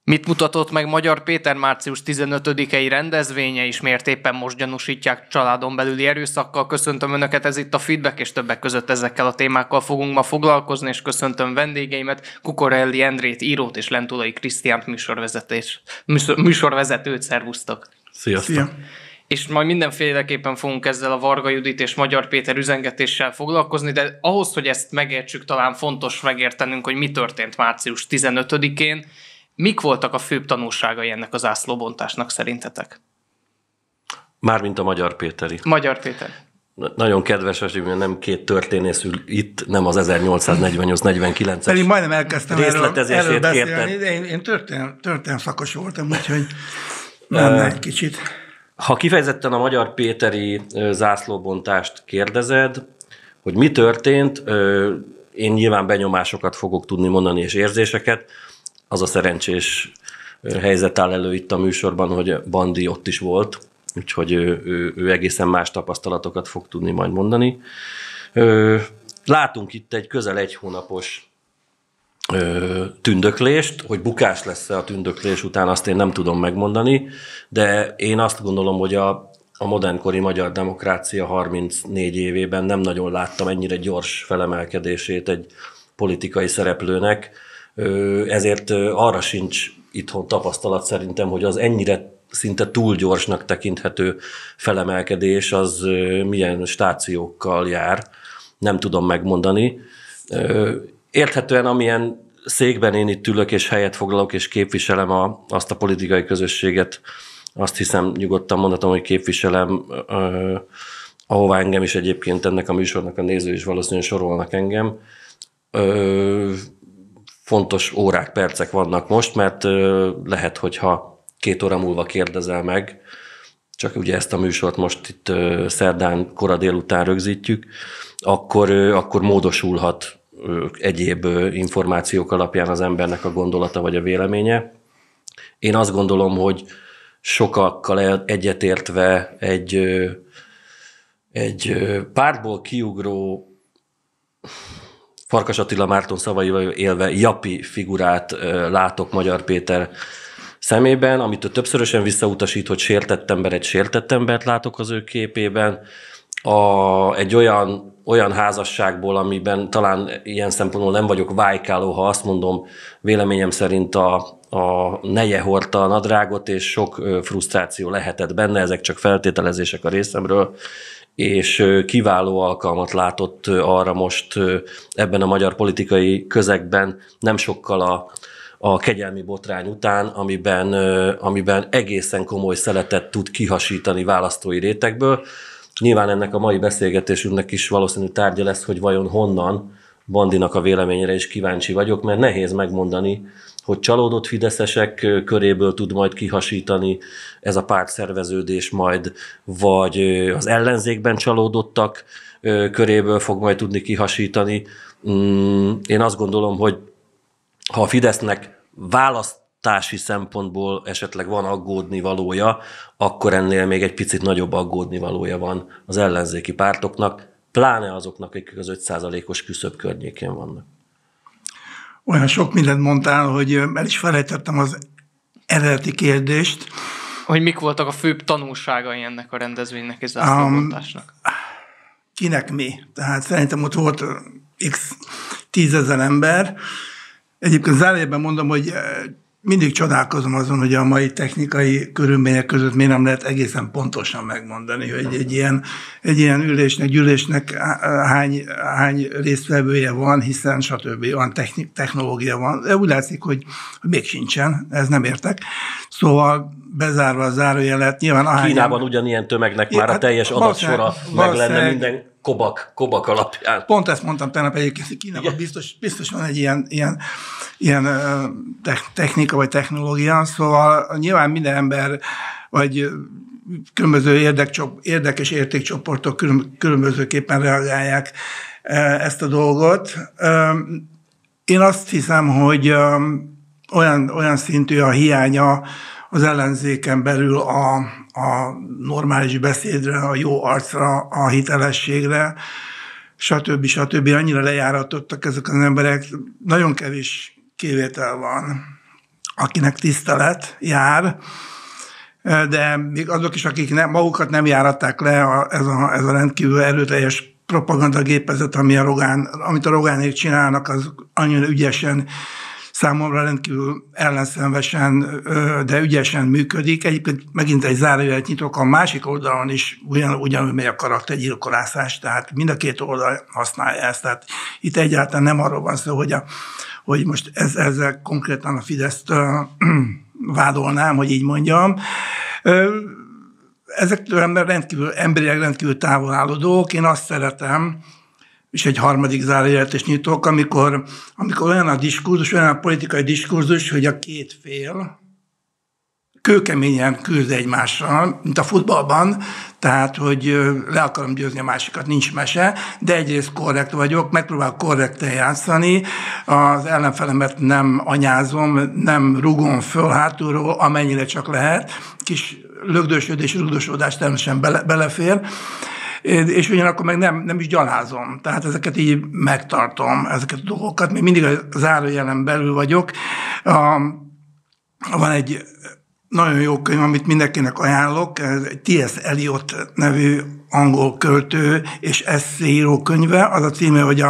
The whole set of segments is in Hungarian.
Mit mutatott meg Magyar Péter március 15-i rendezvénye is, miért éppen most gyanúsítják családon belüli erőszakkal? Köszöntöm Önöket, ez itt a Feedback, és többek között ezekkel a témákkal fogunk ma foglalkozni, és köszöntöm vendégeimet, Kukorelli Endrét, írót, és Lentulai Krisztiánt, műsorvezetőt. Szervusztok! Sziasztok! Szia. És majd mindenféleképpen fogunk ezzel a Varga Judit és Magyar Péter üzengetéssel foglalkozni, de ahhoz, hogy ezt megértsük, talán fontos megértenünk, hogy mi történt március 15-én. Mik voltak a főbb tanulságai ennek az zászlóbontásnak szerintetek? Mármint a Magyar Péteri. Magyar Péter. Nagyon kedves, hogy nem két történész ül itt, nem az 1848-49-es Pedig majdnem elkezdtem erről beszélni, kérted. de én történelem szakos voltam, úgyhogy nem egy kicsit. Ha kifejezetten a Magyar Péteri zászlóbontást kérdezed, hogy mi történt, én nyilván benyomásokat fogok tudni mondani és érzéseket. Az a szerencsés helyzet áll elő itt a műsorban, hogy Bandi ott is volt, úgyhogy ő egészen más tapasztalatokat fog tudni majd mondani. Látunk itt egy közel egy hónapos tündöklést, hogy bukás lesz-e a tündöklés után, azt én nem tudom megmondani, de én azt gondolom, hogy a modernkori magyar demokrácia 34 évében nem nagyon láttam ennyire gyors felemelkedését egy politikai szereplőnek, ezért arra sincs itthon tapasztalat szerintem, hogy az ennyire szinte túl gyorsnak tekinthető felemelkedés az milyen stációkkal jár, nem tudom megmondani. Érthetően amilyen székben én itt ülök és helyet foglalok és képviselem azt a politikai közösséget, azt hiszem nyugodtan mondhatom, hogy képviselem, ahová engem is egyébként ennek a műsornak a néző is valószínűleg sorolnak engem. Fontos órák, percek vannak most, mert lehet, hogyha 2 óra múlva kérdezel meg, csak ugye ezt a műsort most itt szerdán kora délután rögzítjük, akkor módosulhat egyéb információk alapján az embernek a gondolata vagy a véleménye. Én azt gondolom, hogy sokakkal egyetértve egy pártból kiugró, Farkas Attila Márton szavaival élve japi figurát látok Magyar Péter szemében, amit ő többszörösen visszautasít, hogy sértett ember, egy sértett embert látok az ő képében. Egy olyan házasságból, amiben talán ilyen szempontból nem vagyok vájkáló, ha azt mondom, véleményem szerint a neje hordta a nadrágot, és sok frusztráció lehetett benne, ezek csak feltételezések a részemről, és kiváló alkalmat látott arra most ebben a magyar politikai közegben, nem sokkal a kegyelmi botrány után, amiben egészen komoly szeletet tud kihasítani választói rétegből. Nyilván ennek a mai beszélgetésünknek is valószínű tárgya lesz, hogy vajon honnan, Bandinak a véleményére is kíváncsi vagyok, mert nehéz megmondani, hogy csalódott fideszesek köréből tud majd kihasítani ez a pártszerveződés majd, vagy az ellenzékben csalódottak köréből fog majd tudni kihasítani. Én azt gondolom, hogy ha a Fidesznek választási szempontból esetleg van aggódni valója, akkor ennél még egy picit nagyobb aggódni valója van az ellenzéki pártoknak, pláne azoknak, akik az 5%-os küszöb környékén vannak. Olyan sok mindent mondtál, hogy el is felejtettem az eredeti kérdést. Hogy mik voltak a főbb tanulságai ennek a rendezvénynek és zászlóbontásnak? Kinek mi? Tehát szerintem ott volt x 10 000 ember. Egyébként zárójelben mondom, hogy mindig csodálkozom azon, hogy a mai technikai körülmények között miért nem lehet egészen pontosan megmondani, hogy egy ilyen ülésnek, gyűlésnek hány résztvevője van, hiszen stb. Olyan technológia van. De úgy látszik, hogy még sincsen, ez nem értek. Szóval bezárva a zárójelet, nyilván Kínában ugyanilyen tömegnek már a teljes adatsora meg lenne minden kobak alapján. Pont ezt mondtam tegnap egyébként, Kínában biztos van egy ilyen technika vagy technológia, szóval nyilván minden ember, vagy különböző érdek és értékcsoportok különbözőképpen reagálják ezt a dolgot. Én azt hiszem, hogy olyan szintű a hiánya az ellenzéken belül a normális beszédre, a jó arcra, a hitelességre, stb. Annyira lejáratottak ezek az emberek, nagyon kevés kivétel van, akinek tisztelet jár, de még azok is, akik magukat nem járatták le, ez a rendkívül erőteljes propagandagépezet, amit a Rogánék csinálnak, az annyira ügyesen, számomra rendkívül ellenszenvesen, de ügyesen működik. Egyébként megint egy zárójelet nyitok, a másik oldalon is ugyanúgy megy a karaktergyilkolászás, tehát mind a két oldal használja ezt. Tehát itt egyáltalán nem arról van szó, hogy most ezzel konkrétan a Fideszt vádolnám, hogy így mondjam. Ezektől emberileg rendkívül távol álló dolgok. Én azt szeretem, és egy harmadik zárójelet is nyitok, amikor olyan a diskurzus, olyan a politikai diskurzus, hogy a két fél kőkeményen küzd egymással, mint a futballban, tehát, hogy le akarom győzni a másikat, nincs mese, de egyrészt korrekt vagyok, megpróbálok korrekten játszani, az ellenfelemet nem anyázom, nem rugom föl hátulról, amennyire csak lehet, kis lögdösödés, rugdosódás természetesen belefér, és ugyanakkor meg nem is gyalázom. Tehát ezeket így megtartom, ezeket a dolgokat. Még mindig a zárójelen belül vagyok. Van egy nagyon jó könyv, amit mindenkinek ajánlok, ez egy T.S. Eliot nevű angol költő és eszéíró könyve. Az a címe, hogy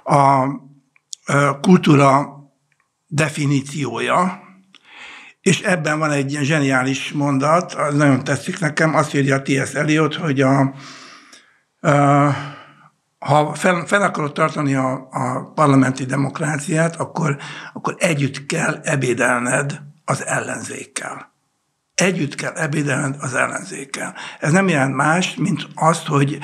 a kultúra definíciója, és ebben van egy ilyen zseniális mondat, az nagyon tetszik nekem, azt írja a T.S. Eliot, hogy ha fel akarod tartani a parlamenti demokráciát, akkor együtt kell ebédelned az ellenzékkel. Együtt kell ebédelned az ellenzékkel. Ez nem jelent más, mint azt, hogy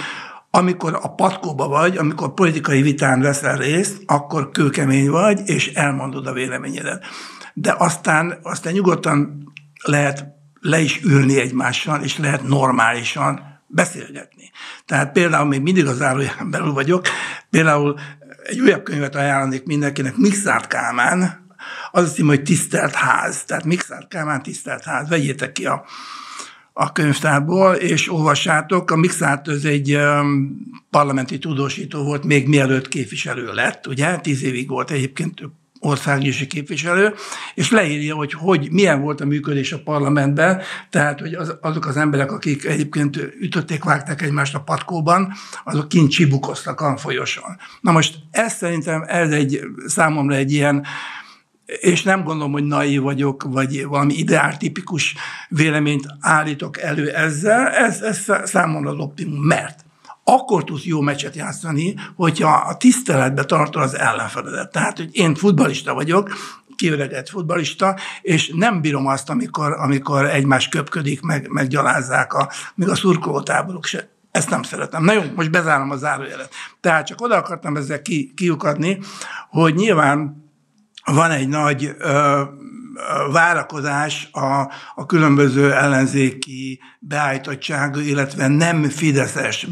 amikor a patkóba vagy, amikor politikai vitán veszel részt, akkor kőkemény vagy, és elmondod a véleményedet. De aztán nyugodtan lehet le is ülni egymással, és lehet normálisan beszélgetni. Tehát például még mindig az zárójelen belül vagyok, például egy újabb könyvet ajánlanék mindenkinek, Mikszáth Kálmán, az a cím, hogy Tisztelt Ház. Tehát Mikszáth Kálmán, Tisztelt Ház. Vegyétek ki a könyvtárból, és olvassátok. A Mikszáth az egy parlamenti tudósító volt, még mielőtt képviselő lett, ugye? 10 évig volt egyébként országgyűlési képviselő, és leírja, hogy milyen volt a működés a parlamentben, tehát, hogy azok az emberek, akik egyébként ütötték, vágták egymást a patkóban, azok kint csibukoztak a folyosón. Na most szerintem számomra egy ilyen, és nem gondolom, hogy naív vagyok, vagy valami ideáltipikus véleményt állítok elő ezzel, ez számomra az optimum, mert akkor tudsz jó meccset játszani, hogyha a tiszteletbe tartod az ellenfeledet. Tehát, hogy én futballista vagyok, kiöregedett futballista, és nem bírom azt, amikor egymás köpködik, meg gyalázzák még a szurkolótáborok se. Ezt nem szeretem. Na jó, most bezárom a zárójelet. Tehát csak oda akartam ezzel kiukadni, hogy nyilván van egy nagy várakozás a különböző ellenzéki beállítottságú, illetve nem fideszes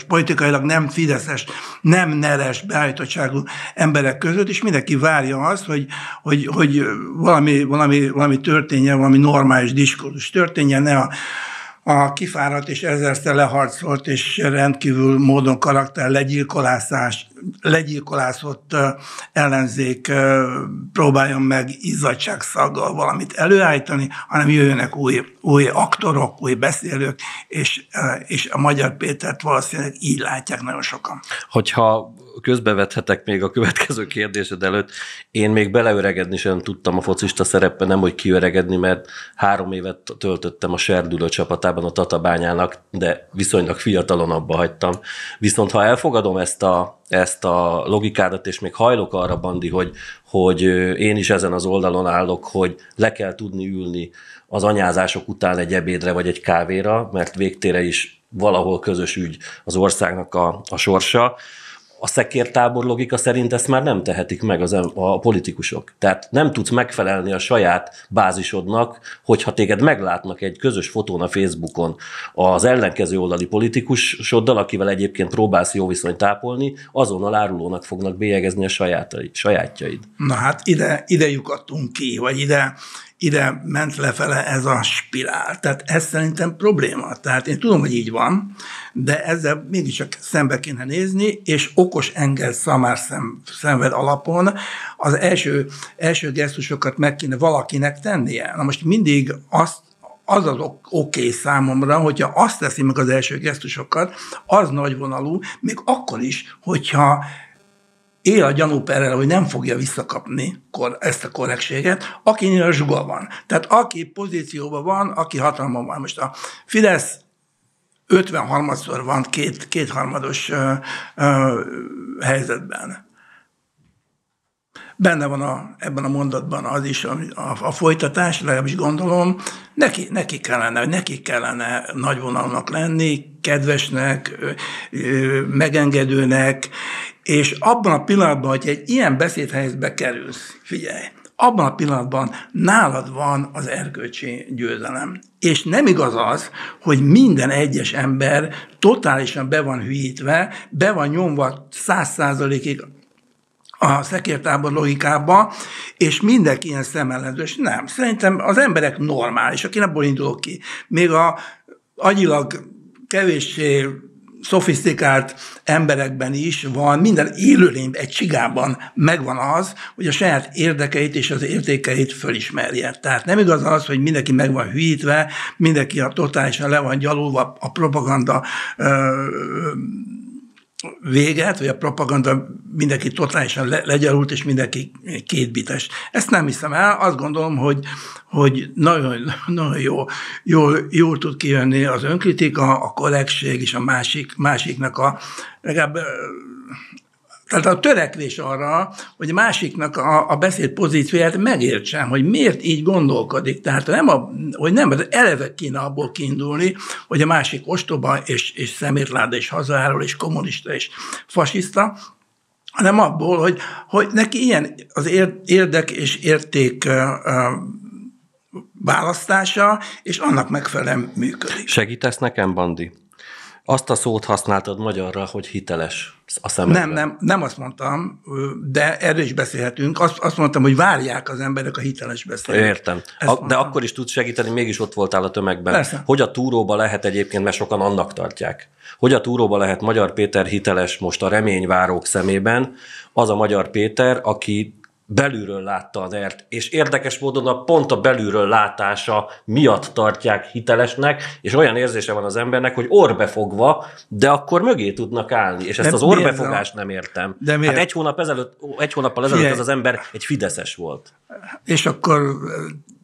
politikailag nem fideszes, nem neres beállítottságú emberek között, és mindenki várja azt, hogy valami történjen, valami normális diskurzus történjen, ne a kifáradt és ezerszer leharcolt és rendkívül módon karakter legyilkolászott ellenzék próbáljon meg izzadságszaggal valamit előállítani, hanem jöjjenek új aktorok, új beszélők, és a Magyar Pétert valószínűleg így látják nagyon sokan. Hogyha közbevethetek még a következő kérdésed előtt, én még beleöregedni sem tudtam a focista szerepben, nem hogy kiöregedni, mert 3 évet töltöttem a Serdülő csapatában a Tatabányának, de viszonylag fiatalon abba hagytam. Viszont ha elfogadom ezt a logikádat, és még hajlok arra, Bandi, hogy én is ezen az oldalon állok, hogy le kell tudni ülni az anyázások után egy ebédre vagy egy kávéra, mert végtére is valahol közös ügy az országnak a sorsa. A szekértábor logika szerint ezt már nem tehetik meg a politikusok. Tehát nem tudsz megfelelni a saját bázisodnak, hogyha téged meglátnak egy közös fotón a Facebookon az ellenkező oldali politikusoddal, akivel egyébként próbálsz jó viszonyt ápolni, azonnal árulónak fognak bélyegezni a sajátjaid. Na hát ide lyukadtunk ki, vagy ide ment lefele ez a spirál. Tehát ez szerintem probléma. Tehát én tudom, hogy így van, de ezzel mégiscsak szembe kéne nézni, és okos Engels szamár szenved alapon az első gesztusokat meg kéne valakinek tennie. Na most mindig az oké számomra, hogyha azt teszi meg az első gesztusokat, az nagyvonalú, még akkor is, hogyha él a gyanúperrel, hogy nem fogja visszakapni ezt a korrektséget, akinél zsuga van. Tehát aki pozícióban van, aki hatalmon van. Most a Fidesz 53-szor van kétharmados helyzetben. Benne van ebben a mondatban az is, a folytatás, legalábbis gondolom, neki kellene nagyvonalnak lenni, kedvesnek, megengedőnek, és abban a pillanatban, hogy egy ilyen beszédhelyzetbe kerülsz, figyelj, abban a pillanatban nálad van az erkölcsi győzelem. És nem igaz az, hogy minden egyes ember totálisan be van hülyítve, be van nyomva 100%-ig a szekértábor logikába, és mindenki ilyen szemellenzős. Nem. Szerintem az emberek normálisak, én abból indulok ki. Még a agyilag kevéssé szofisztikált emberekben is van, minden élőlényben, egy csigában megvan az, hogy a saját érdekeit és az értékeit fölismerje. Tehát nem igaz az, hogy mindenki meg van hülyítve, mindenki totálisan le van gyalulva a propaganda véget, vagy a propaganda mindenki totálisan legyarult, és mindenki kétbites. Ezt nem hiszem el, azt gondolom, hogy nagyon, nagyon jól tud kijönni az önkritika, a korrektség és a másiknak legalább tehát a törekvés arra, hogy a másiknak a beszéd pozícióját megértsem, hogy miért így gondolkodik. Tehát hogy nem eleve kéne abból kiindulni, hogy a másik ostoba és szemétláda és hazaárul és kommunista és fasiszta, hanem abból, hogy neki ilyen az érdek és érték választása, és annak megfelelően működik. Segítesz nekem, Bandi? Azt a szót használtad magyarra, hogy hiteles a szemedben. Nem azt mondtam, de erről is beszélhetünk. Azt mondtam, hogy várják az emberek a hiteles beszédet. Értem. De akkor is tudsz segíteni, mégis ott voltál a tömegben. Persze. Hogy a túróba lehet egyébként, mert sokan annak tartják, hogy a túróba lehet Magyar Péter hiteles most a reményvárók szemében, az a Magyar Péter, aki belülről látta az ert, és érdekes módon pont a belülről látása miatt tartják hitelesnek, és olyan érzése van az embernek, hogy orbefogva, de akkor mögé tudnak állni, és ezt az orbefogást nem értem. De miért? Hát egy hónappal ezelőtt az ember egy fideszes volt. És akkor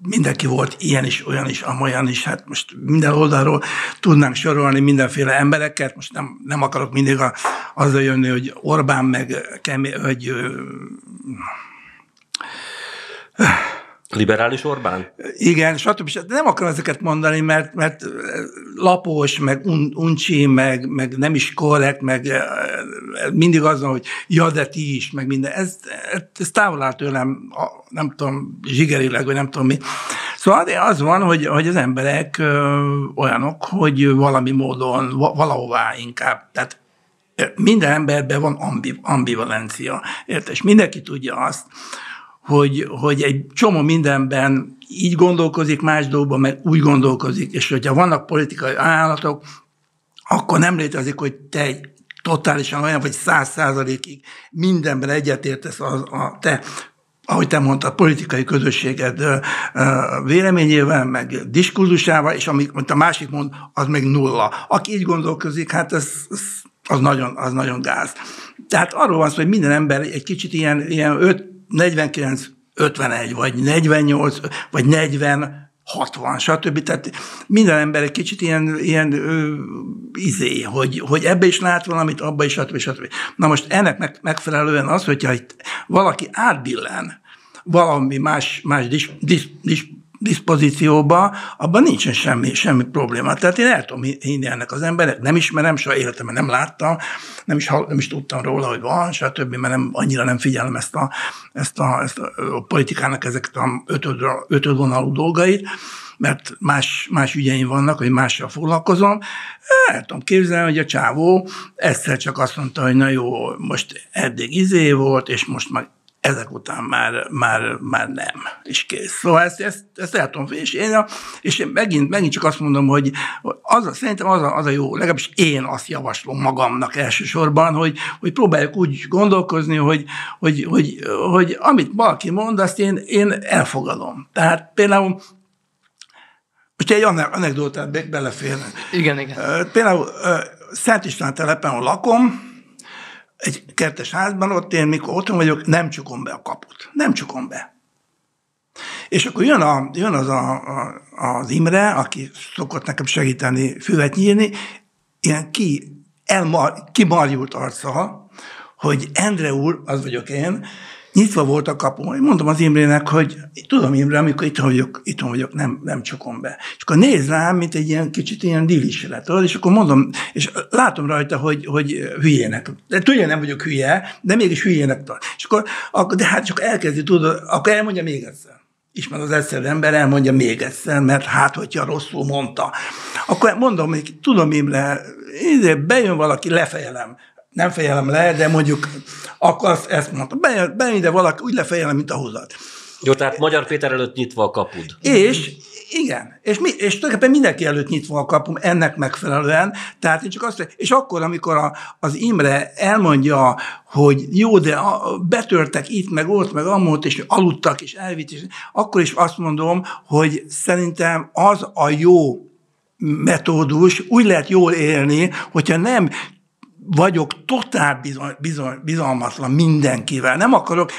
mindenki volt ilyen is, olyan is, amolyan is, hát most minden oldalról tudnánk sorolni mindenféle embereket, most nem akarok mindig azzal jönni, hogy Orbán meg hogy Liberális Orbán? Igen, stb. De nem akarom ezeket mondani, mert lapos, meg uncsi, meg nem is korrekt, meg mindig az van, hogy ja, de ti is, meg minden. Ez távol áll tőlem, nem tudom, zsigerileg, vagy nem tudom mi. Szóval az van, hogy az emberek olyanok, hogy valami módon, valahová inkább, tehát minden emberben van ambivalencia, érted? És mindenki tudja azt, hogy egy csomó mindenben így gondolkozik, más dolgokban meg úgy gondolkozik, és hogyha vannak politikai ajánlatok, akkor nem létezik, hogy te egy totálisan olyan, vagy 100%-ig mindenben egyetértesz te, ahogy te mondtad, politikai közösséged véleményével, meg diskurzusával, és amit a másik mond, az meg nulla. Aki így gondolkozik, hát az nagyon gáz. Tehát arról van szó, hogy minden ember egy kicsit ilyen 49-51, vagy 48, vagy 40, 60, stb. Tehát minden ember egy kicsit ilyen hogy ebbe is lát valamit, abba is, stb. Na most ennek megfelelően az, hogyha valaki átbillen valami más diszpozícióba, abban nincsen semmi probléma. Tehát én el tudom hinni ennek az emberek, nem ismerem, soha életemben nem láttam, nem is tudtam róla, hogy van, stb., mert annyira nem figyelem ezt a politikának ezeket a ötödvonalú dolgait, mert más ügyeim vannak, hogy mással foglalkozom. El tudom képzelni, hogy a csávó egyszer csak azt mondta, hogy na jó, most eddig volt, és most meg ezek után már nem, és kész. Szóval ezt el tudom, és megint csak azt mondom, hogy szerintem az a jó, legalábbis én azt javaslom magamnak elsősorban, hogy próbáljuk úgy gondolkozni, hogy amit valaki mond, azt én elfogadom. Tehát például, most egy anekdótát belefér. Igen. Például Szent István telepen, ahol lakom, egy kertes házban, ott én, mikor otthon vagyok, nem csukom be a kaput. Nem csukom be. És akkor jön az Imre, aki szokott nekem segíteni füvet nyírni, ilyen kimarjult arccal, hogy Endre úr, az vagyok én, nyitva volt a kapu. Mondom az Imrének, hogy tudom Imre, amikor itthon vagyok, nem csukom be. És akkor néz rám, mint egy ilyen kicsit ilyen diliseret. És akkor mondom, és látom rajta, hogy hülyének. De tudja, nem vagyok hülye, de mégis hülyének tart. És akkor de hát csak elkezdi, tudod, akkor elmondja még egyszer. Ismer az egyszerű ember, elmondja még egyszer, mert hát, hogyha rosszul mondta. Akkor mondom, hogy tudom Imre, bejön valaki, lefejelem. Nem fejelem le, de mondjuk akkor ezt mondtam. Bejön ide valaki, úgy lefejelem, mint a húzat. Jó, tehát Magyar Péter előtt nyitva a kapud. És igen, és tulajdonképpen mindenki előtt nyitva a kapum ennek megfelelően. Tehát én csak azt, és akkor, amikor az Imre elmondja, hogy jó, de betörtek itt, meg ott, meg amott, és aludtak, és elvitt, és akkor is azt mondom, hogy szerintem az a jó metódus, úgy lehet jól élni, hogyha nem vagyok totál bizalmatlan mindenkivel. Nem akarok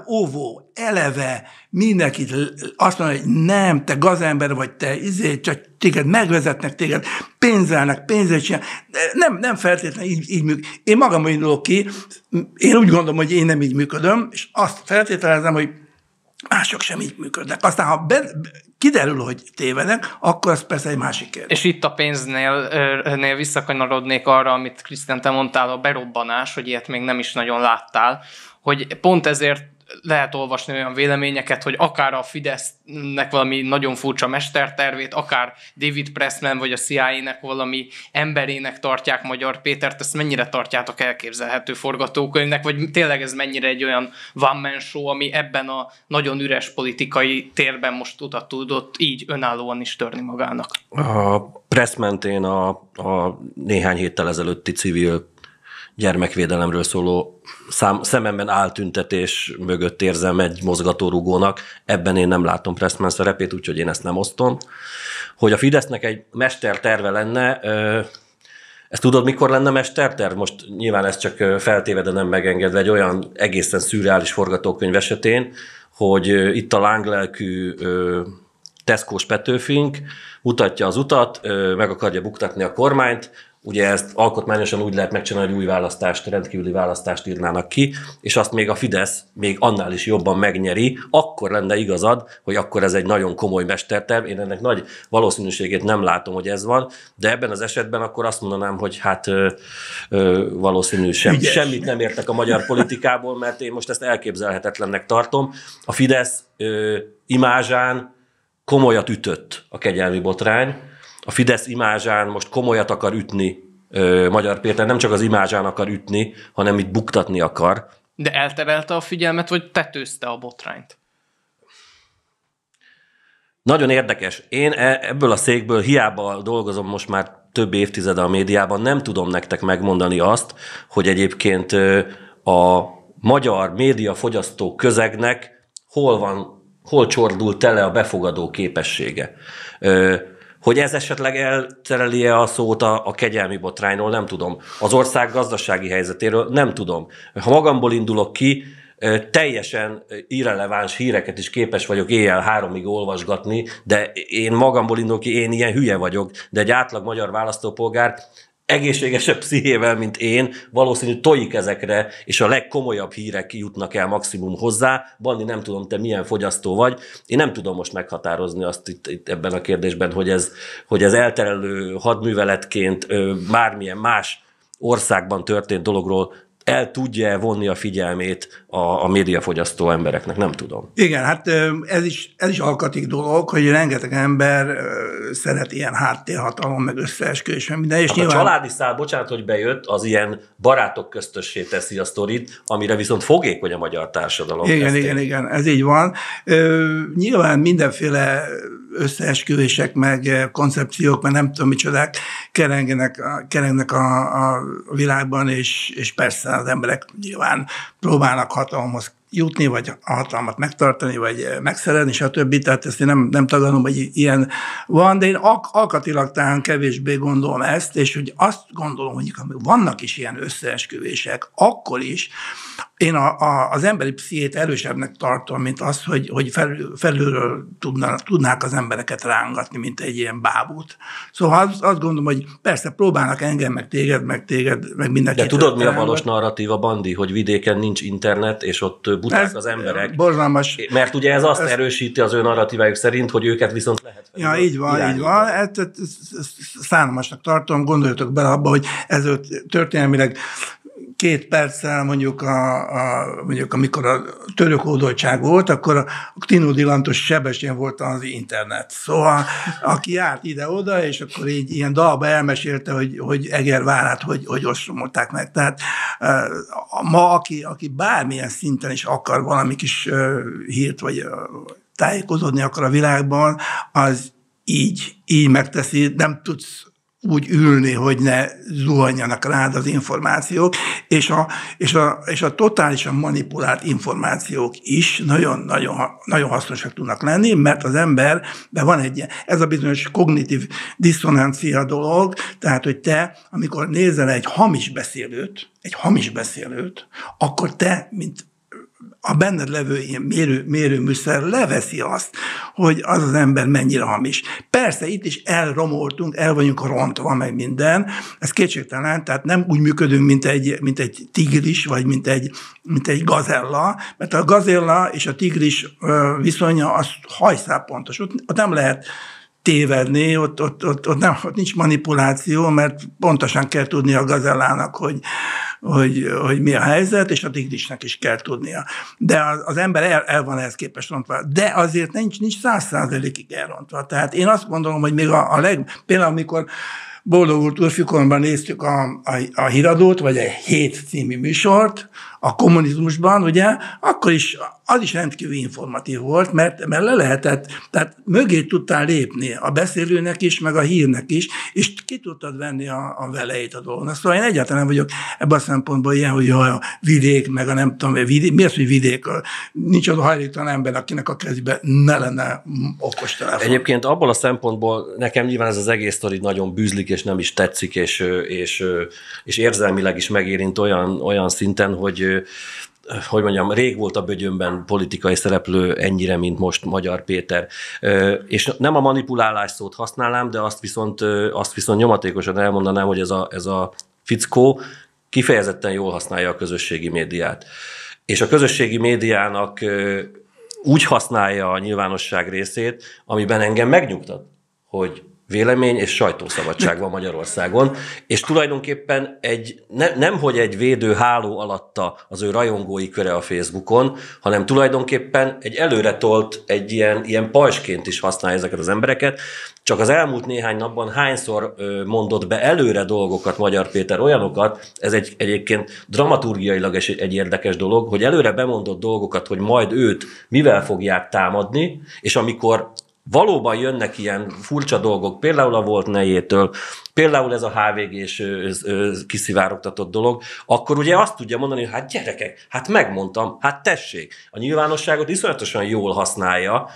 óvó, eleve mindenkit azt mondani, hogy nem, te gazember vagy, te csak téged megvezetnek, téged pénzét csinálnak. Nem feltétlenül így működik. Én magamon indulok ki, én úgy gondolom, hogy én nem így működöm, és azt feltételezem, hogy mások sem így működnek. Aztán, ha kiderül, hogy tévedek, akkor az persze egy másik kérdés. És itt a pénznél visszakanyarodnék arra, amit Krisztián, te mondtál, a berobbanás, hogy ilyet még nem is nagyon láttál, hogy pont ezért lehet olvasni olyan véleményeket, hogy akár a Fidesznek valami nagyon furcsa mestertervét, akár David Pressman vagy a CIA-nek valami emberének tartják Magyar Pétert, ezt mennyire tartjátok elképzelhető forgatókönyvnek, vagy tényleg ez mennyire egy olyan one-man show, ami ebben a nagyon üres politikai térben most utat tudott így önállóan is törni magának? A Pressman-t én a néhány héttel ezelőtti civil gyermekvédelemről szóló szememben áltüntetés mögött érzem egy mozgatórugónak. Ebben én nem látom Pressman szerepét, úgyhogy én ezt nem osztom. Hogy a Fidesznek egy mesterterve lenne, ezt tudod, mikor lenne mesterterv? Most nyilván ez csak feltéve, de nem megengedve egy olyan egészen szürreális forgatókönyv esetén, hogy itt a lánglelkű Tesco-s Petőfink mutatja az utat, meg akarja buktatni a kormányt. Ugye ezt alkotmányosan úgy lehet megcsinálni, hogy új választást, rendkívüli választást írnának ki, és azt még a Fidesz még annál is jobban megnyeri, akkor lenne igazad, hogy akkor ez egy nagyon komoly mesterterv. Én ennek nagy valószínűségét nem látom, hogy ez van, de ebben az esetben akkor azt mondanám, hogy hát valószínű semmit nem értek a magyar politikából, mert én most ezt elképzelhetetlennek tartom. A Fidesz imázsán komolyat ütött a kegyelmi botrány. A Fidesz imázsán most komolyat akar ütni Magyar Péter, nem csak az imázsán akar ütni, hanem itt buktatni akar. De elterelte a figyelmet, vagy tetőzte a botrányt? Nagyon érdekes. Én ebből a székből hiába dolgozom most már több évtizede a médiában, nem tudom nektek megmondani azt, hogy egyébként a magyar médiafogyasztó közegnek hol csordult tele a befogadó képessége. Hogy ez esetleg eltereli-e a szót a kegyelmi botrányról, nem tudom. Az ország gazdasági helyzetéről nem tudom. Ha magamból indulok ki, teljesen irreleváns híreket is képes vagyok éjjel 3-ig olvasgatni, de én magamból indulok ki, én ilyen hülye vagyok, de egy átlag magyar választópolgár egészségesebb pszichével, mint én, valószínű tojik ezekre, és a legkomolyabb hírek jutnak el maximum hozzá. Bandi, nem tudom, te milyen fogyasztó vagy. Én nem tudom most meghatározni azt itt ebben a kérdésben, hogy ez elterelő hadműveletként bármilyen más országban történt dologról el tudja vonni a figyelmét a médiafogyasztó embereknek, nem tudom. Igen, hát ez is alkatik dolog, hogy rengeteg ember szeret ilyen háttérhatalom, meg összeesküvés, minden. És hát nyilván... A családi szál, bocsánat, hogy bejött, az ilyen barátok köztössé teszi a sztorit, amire viszont fogékony a magyar társadalom. Igen, ez így van. Nyilván mindenféle összeesküvések, meg koncepciók, meg nem tudom micsodák kerengenek a világban, és persze az emberek nyilván próbálnak hatalomhoz jutni, vagy a hatalmat megtartani, vagy megszerezni, stb. Tehát ezt én nem tagadom, hogy ilyen van, de én alkatilag talán kevésbé gondolom ezt, és hogy azt gondolom, hogy vannak is ilyen összeesküvések, akkor is én az emberi pszichét erősebbnek tartom, mint az, hogy felülről tudnák az embereket rángatni, mint egy ilyen bábút. Szóval azt gondolom, hogy persze próbálnak engem, meg téged, meg mindenkit. De tudod, mi a valós narratíva, Bandi? Hogy vidéken nincs internet, és ott buták az emberek. Borzalmas. Mert ugye ez azt erősíti az ő narratívájuk szerint, hogy őket viszont lehet irányítani. Így van. Szánalmasnak tartom, gondoljatok bele abba, hogy ez történelmileg 2 perccel mondjuk amikor a török hódoltság volt, akkor a Tinódi Lantos sebessén volt az internet. Szóval aki járt ide-oda, és akkor így ilyen dalba elmesélte, hogy Egervárát, hogy ostromolták meg. Tehát ma, aki bármilyen szinten is akar valami kis hírt, vagy tájékozódni akar a világban, az így megteszi, nem tudsz úgy ülni, hogy ne zuhanjanak rád az információk, és a totálisan manipulált információk is nagyon hasznosak tudnak lenni, mert az emberben van ez a bizonyos kognitív diszonancia dolog, tehát, hogy te, amikor nézel egy hamis beszélőt, akkor te, mint a benned levő ilyen mérőműszer leveszi azt, hogy az ember mennyire hamis. Persze itt is elromoltunk, el vagyunk rontva, meg minden, ez kétségtelen, tehát nem úgy működünk, mint egy tigris, vagy mint egy gazella, mert a gazella és a tigris viszonya az hajszálpontos. Ott nem lehet tévedni, ott nincs manipuláció, mert pontosan kell tudni a gazellának, hogy mi a helyzet, és a tigrisnek is kell tudnia. De az ember el van ehhez képest rontva. De azért nincs 100%-ig elrontva. Tehát én azt gondolom, hogy még például amikor Boldogult Úrfikoromban néztük a híradót, vagy egy 7 című műsort, a kommunizmusban, ugye, akkor is az is rendkívül informatív volt, mert le lehetett, tehát mögé tudtál lépni a beszélőnek is, meg a hírnek is, és ki tudtad venni a velejét a dolognak. Szóval én egyáltalán vagyok ebben a szempontból ilyen, hogy a vidék, meg a nem tudom, mi az, hogy vidék? Nincs az a hajléktalan ember, akinek a kezében ne lenne okostelefon. Egyébként abból a szempontból nekem nyilván ez az egész sztori nagyon bűzlik, és nem is tetszik, és érzelmileg is megérint olyan szinten, hogy mondjam, rég volt a bögyönben politikai szereplő ennyire, mint most Magyar Péter. És nem a manipulálás szót használnám, de azt viszont nyomatékosan elmondanám, hogy ez a fickó kifejezetten jól használja a közösségi médiát. És a közösségi médiának úgy használja a nyilvánosság részét, amiben engem megnyugtat, hogy vélemény és sajtószabadság van Magyarországon, és tulajdonképpen nemhogy egy védőháló alatta az ő rajongói köre a Facebookon, hanem tulajdonképpen egy előretolt, egy ilyen pajsként is használja ezeket az embereket. Csak az elmúlt néhány napban hányszor mondott be előre dolgokat Magyar Péter, olyanokat, ez egyébként dramaturgiailag egy érdekes dolog, hogy előre bemondott dolgokat, hogy majd őt mivel fogják támadni, és amikor valóban jönnek ilyen furcsa dolgok, például a Volt nejétől, például ez a HVG-s kiszivárogtatott dolog, akkor ugye azt tudja mondani, hogy hát gyerekek, hát megmondtam, hát tessék. A nyilvánosságot iszonyatosan jól használja,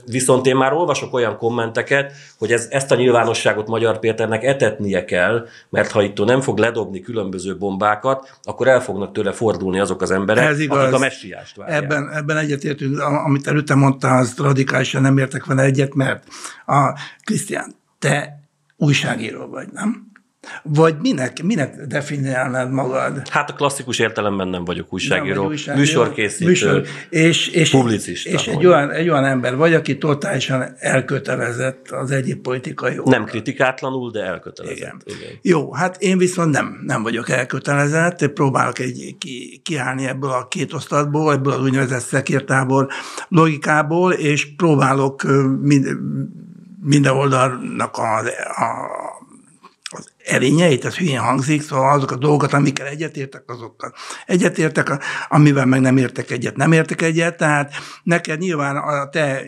viszont én már olvasok olyan kommenteket, hogy ezt a nyilvánosságot Magyar Péternek etetnie kell, mert ha itt nem fog ledobni különböző bombákat, akkor el fognak tőle fordulni azok az emberek, akik a messiást várják. Ebben egyetértünk, amit előtte mondta, az radikálisan nem értek vele egyet, mert Krisztián, te újságíró vagy, nem? Vagy minek definiálnád magad? Hát a klasszikus értelemben nem vagyok újságíró, műsorkészítő, és publicista. És egy olyan ember vagy, aki totálisan elkötelezett az egyéb politikai oldal. Nem kritikátlanul, de elkötelezett. Igen. Jó, hát én viszont nem vagyok elkötelezett, próbálok kiállni ebből a két osztatból, ebből az úgynevezett szekértábor logikából, és próbálok minden oldalnak az erényeit, ez hülyén hangzik, szóval azok a dolgokat, amikkel egyetértek, azokkal egyetértek, amivel meg nem értek egyet, tehát neked nyilván a te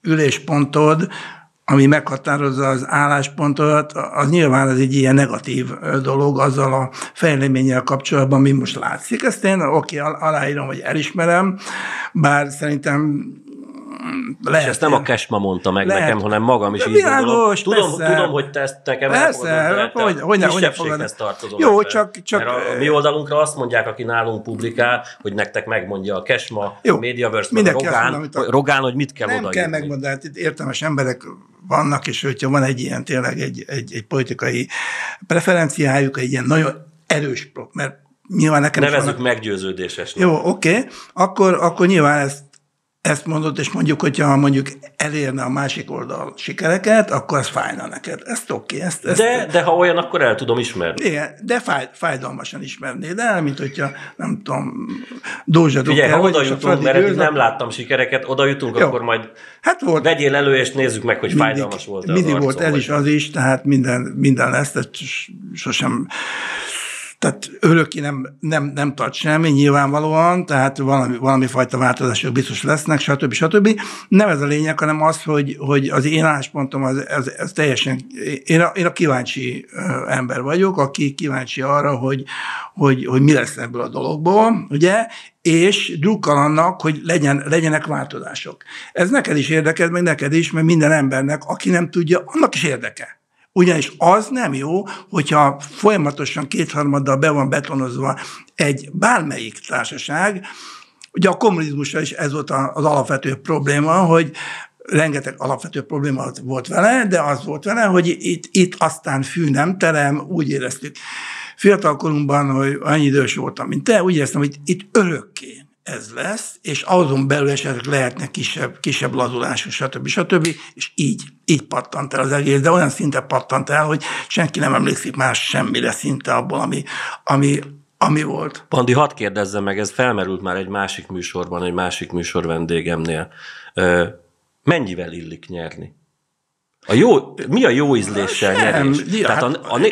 üléspontod, ami meghatározza az álláspontodat, az nyilván ez egy ilyen negatív dolog azzal a fejleménnyel kapcsolatban, ami most látszik. Ezt én aláírom, vagy elismerem, bár szerintem lehet. És ezt nem a Kesma mondta meg nekem, hanem magam is így gondolom. Tudom, hogy te ezt nekem elmondod, de kisebbséghez tartozom. Jó, csak mert a mi oldalunkra azt mondják, aki nálunk publikál, hogy nektek megmondja a Kesma, a Mediaverse, a Rogán, hogy mit kell odaírni. Nem kell megmondani, itt értelmes emberek vannak, és hogyha van egy ilyen tényleg egy politikai preferenciájuk, egy ilyen nagyon erős, mert nyilván nekem nevezzük meggyőződésesnek. Jó, oké. Akkor nyilván ezt mondod, és mondjuk, hogyha mondjuk elérne a másik oldal sikereket, akkor ez fájna neked. Ez oké. De ha olyan, akkor el tudom ismerni. Igen, de fájdalmasan ismernéd el, mint hogyha, nem tudom, Dózsa Figyelj, ha oda jutunk, mert eddig nem láttam sikereket, oda jutunk, jó, akkor majd vegyél elő, és nézzük meg, hogy fájdalmas volt az mindig volt ez is, az is, tehát minden lesz, tehát sosem... Tehát örökké nem tart semmi, nyilvánvalóan, tehát valami fajta változások biztos lesznek, stb. Nem ez a lényeg, hanem az, hogy az én álláspontom az teljesen... Én a kíváncsi ember vagyok, aki kíváncsi arra, hogy mi lesz ebből a dologból, ugye? És drukkal annak, hogy legyenek változások. Ez neked is érdekel, meg neked is, mert minden embernek, aki nem tudja, annak is érdeke. Ugyanis az nem jó, hogyha folyamatosan kétharmaddal be van betonozva egy bármelyik társaság. Ugye a kommunizmusra is ez volt az alapvető probléma, hogy rengeteg alapvető probléma volt vele, de az volt vele, hogy itt aztán fű nem terem, úgy éreztük fiatalkorunkban, hogy annyi idős voltam, mint te, úgy éreztem, hogy itt örökké ez lesz, és azon belül esetleg lehetnek kisebb lazulások, stb. És így pattant el az egész, de olyan szinten pattant el, hogy senki nem emlékszik már semmire szinte abból, ami volt. Pandi, hadd kérdezzem meg, ez felmerült már egy másik műsorban, egy másik műsor vendégemnél. Mennyivel illik nyerni? Mi a jó ízléssel nyerés? Tehát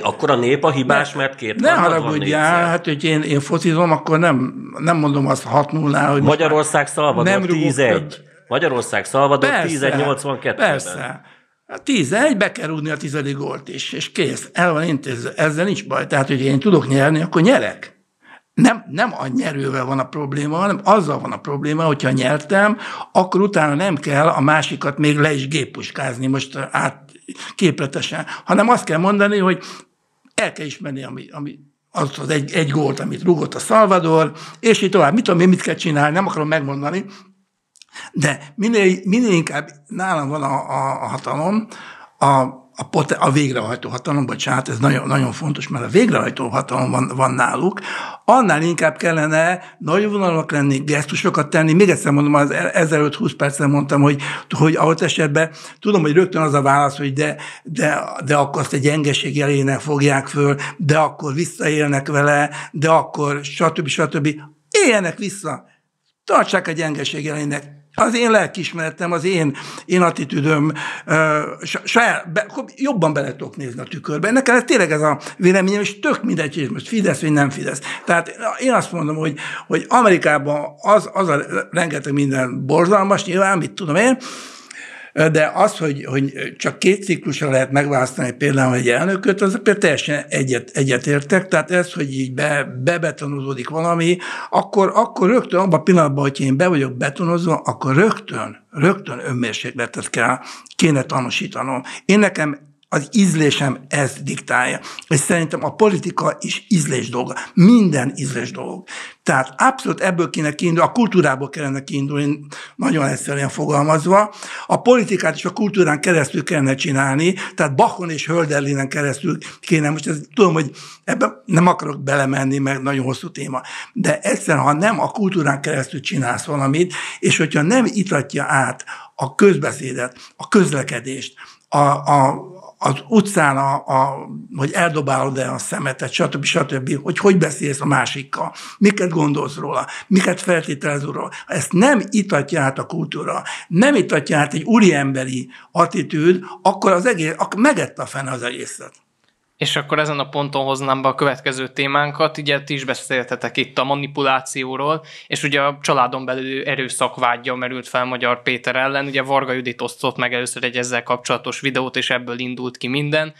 akkor a nép a hibás, mert két ne haragudjál, hát hogy én focizom, akkor nem mondom azt 6-0-nál, hogy Magyarország-Szalvador 10-1. Magyarország-Szalvador 10-1-82-ben. Persze. 10-1, be kell rúgni a 10. gólt is, és kész. El van intézve. Ezzel nincs baj. Tehát, hogy én tudok nyerni, akkor nyerek. Nem a nyerővel van a probléma, hanem azzal van a probléma, hogyha nyertem, akkor utána nem kell a másikat még le is géppuskázni most képletesen, hanem azt kell mondani, hogy el kell ismerni, ami az egy gólt, amit rúgott a Salvador, és így tovább. Mit kell csinálni, nem akarom megmondani, de minél inkább nálam van a hatalom, a végrehajtó hatalom, bocsánat, ez nagyon, nagyon fontos, mert a végrehajtó hatalom van náluk, annál inkább kellene nagyvonalak lenni, gesztusokat tenni. Még egyszer mondom, az 1520 perccel mondtam, hogy ahhoz esetben tudom, hogy rögtön az a válasz, hogy de akkor azt egy gyengeség jelének fogják föl, de akkor visszaélnek vele, de akkor stb. Éljenek vissza, tartsák a gyengeség jelének. Az én lelkiismeretem, az én attitűdöm, jobban bele tudok nézni a tükörbe. Nekem ez tényleg ez a véleményem, és tök mindegy, hogy most Fidesz vagy nem Fidesz. Tehát én azt mondom, hogy Amerikában az a rengeteg minden borzalmas, nyilván, mit tudom én, de az, hogy csak 2 ciklusra lehet megválasztani például egy elnököt, az például teljesen egyetértek. Tehát ez, hogy így bebetonozódik valami, akkor rögtön abban a pillanatban, hogy én be vagyok betonozva, akkor rögtön önmérsékletet kéne tanúsítanom. Én nekem az ízlésem ezt diktálja. És szerintem a politika is ízlés dolga. Minden ízlés dolog. Tehát abszolút ebből kéne kiindulni, a kultúrából kellene kiindulni, nagyon egyszerűen fogalmazva. A politikát is a kultúrán keresztül kellene csinálni, tehát Bachon és Hölderlinen keresztül kéne, most tudom, hogy ebben nem akarok belemenni, meg nagyon hosszú téma, de egyszerűen, ha nem a kultúrán keresztül csinálsz valamit, és hogyha nem itatja át a közbeszédet, a közlekedést, az utcán, hogy eldobálod-e a szemetet, stb., hogy beszélsz a másikkal, miket gondolsz róla, miket feltételez róla. Ha ezt nem itatja át a kultúra, nem itatja át egy úriemberi attitűd, akkor akkor megette a fene az egészet. És akkor ezen a ponton hoznám be a következő témánkat. Ugye ti is beszéltetek itt a manipulációról, és ugye a családon belül erőszakvágya merült fel Magyar Péter ellen. Ugye Varga Judit osztott meg először egy ezzel kapcsolatos videót, és ebből indult ki minden.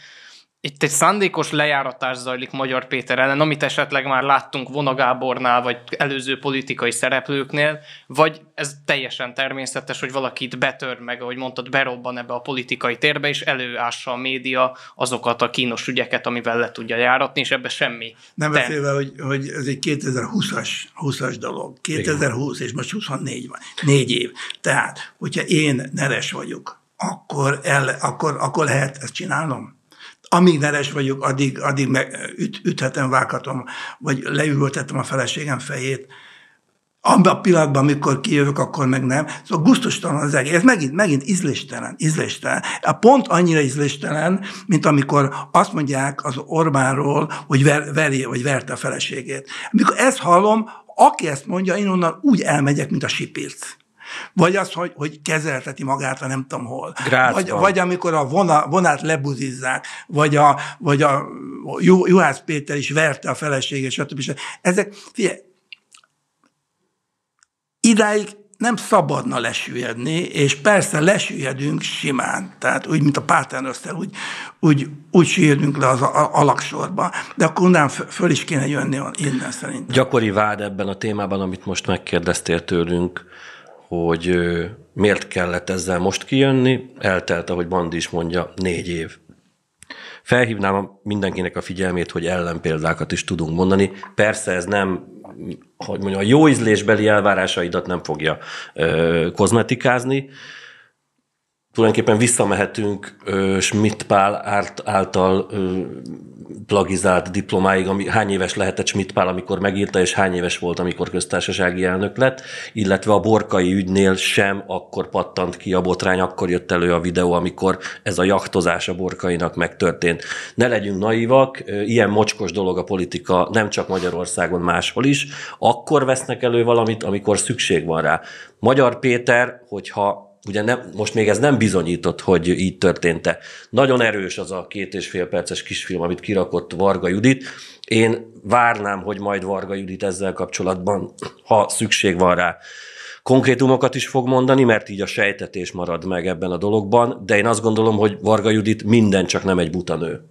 Itt egy szándékos lejáratás zajlik Magyar Péter ellen, amit esetleg már láttunk Vona Gábornál, vagy előző politikai szereplőknél, vagy ez teljesen természetes, hogy valaki itt betör meg, ahogy mondtad, berobban ebbe a politikai térbe, és előássa a média azokat a kínos ügyeket, amivel le tudja járatni, és ebbe semmi. Nem beszélve, hogy ez egy 2020-as dolog. 2020, és most 24 van. 4 év. Tehát, hogyha én neres vagyok, akkor lehet ezt csinálnom? Amíg neres vagyok, addig üthetem, vághatom, vagy leüvöltetem a feleségem fejét. Abban a pillanatban, amikor kijövök, akkor meg nem. Szóval gusztustalan az egész. Ez megint ízléstelen. Pont annyira ízléstelen, mint amikor azt mondják az Orbánról, hogy verte a feleségét. Amikor ezt hallom, aki ezt mondja, én onnan úgy elmegyek, mint a sipirc. Vagy az, hogy kezelteti magát, nem tudom hol. Vagy amikor a vonát lebuzizzák, vagy a Juhász Péter is verte a feleségét, stb. Ezek, figyelj, idáig nem szabadna lesüllyedni, és persze lesüllyedünk simán, tehát úgy, mint a Paternoster, úgy süllyedünk le az alaksorba, de akkor onnan föl is kéne jönni innen szerintem. Gyakori vád ebben a témában, amit most megkérdeztél tőlünk, hogy miért kellett ezzel most kijönni, eltelt, ahogy Bandi is mondja, 4 év. Felhívnám mindenkinek a figyelmét, hogy ellenpéldákat is tudunk mondani. Persze ez nem, hogy mondjam, a jó ízlésbeli elvárásaidat nem fogja kozmetikázni. Tulajdonképpen visszamehetünk Schmidt Pál által plagizált diplomáig, hány éves lehetett Schmidt Pál, amikor megírta, és hány éves volt, amikor köztársasági elnök lett, illetve a Borkai ügynél sem akkor pattant ki a botrány, akkor jött elő a videó, amikor ez a jachtozás a Borkainak megtörtént. Ne legyünk naívak, ilyen mocskos dolog a politika, nem csak Magyarországon, máshol is. Akkor vesznek elő valamit, amikor szükség van rá. Magyar Péter, hogyha ugye most még ez nem bizonyított, hogy így történt-e. Nagyon erős az a 2,5 perces kisfilm, amit kirakott Varga Judit. Én várnám, hogy majd Varga Judit ezzel kapcsolatban, ha szükség van rá, konkrétumokat is fog mondani, mert így a sejtetés marad meg ebben a dologban, de én azt gondolom, hogy Varga Judit minden, csak nem egy buta nő.